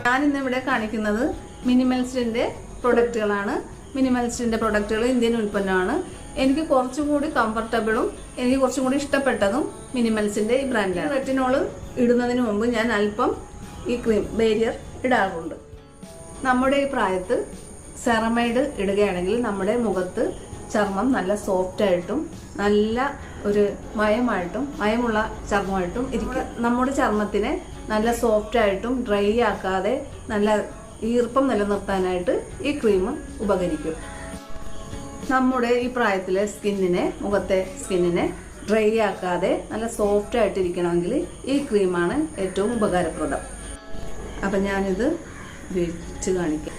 ഞാനിന്ന് ഇവിടെ കാണിക്കുന്നത് മിനിമലിസ്റ്റിന്റെ പ്രൊഡക്റ്റുകളാണ്. മിനിമലിസ്റ്റിന്റെ പ്രൊഡക്റ്റുകൾ ഇന്ത്യൻ ഉൽപ്പന്നമാണ്. എനിക്ക് കുറച്ചുകൂടി കംഫർട്ടബിളും എനിക്ക് കുറച്ചും കൂടി ഇഷ്ടപ്പെട്ടതും മിനിമൽസിന്റെ ഈ ബ്രാൻഡാണ്. റെറ്റിനോൾ ഇടുന്നതിന് മുമ്പ് ഞാൻ അല്പം ഈ ക്രീം ബേരിയർ ഇടാറുണ്ട്. നമ്മുടെ ഈ പ്രായത്ത് സെറമൈഡ് ഇടുകയാണെങ്കിൽ നമ്മുടെ മുഖത്ത് ചർമ്മം നല്ല സോഫ്റ്റ് ആയിട്ടും നല്ല ഒരു മയമുള്ള ചർമ്മമായിട്ടും ഇരിക്കും. നമ്മുടെ ചർമ്മത്തിനെ നല്ല സോഫ്റ്റ് ആയിട്ടും ഡ്രൈ ആക്കാതെ നല്ല ഈർപ്പം നിലനിർത്താനായിട്ട് ഈ ക്രീം ഉപകരിക്കും. നമ്മുടെ ഈ പ്രായത്തിലെ മുഖത്തെ സ്കിന്നിനെ ഡ്രൈ ആക്കാതെ നല്ല സോഫ്റ്റ് ആയിട്ടിരിക്കണമെങ്കിൽ ഈ ക്രീമാണ് ഏറ്റവും ഉപകാരപ്രദം. അപ്പം ഞാനിത് ഉപയോഗിച്ച് കാണിക്കാം.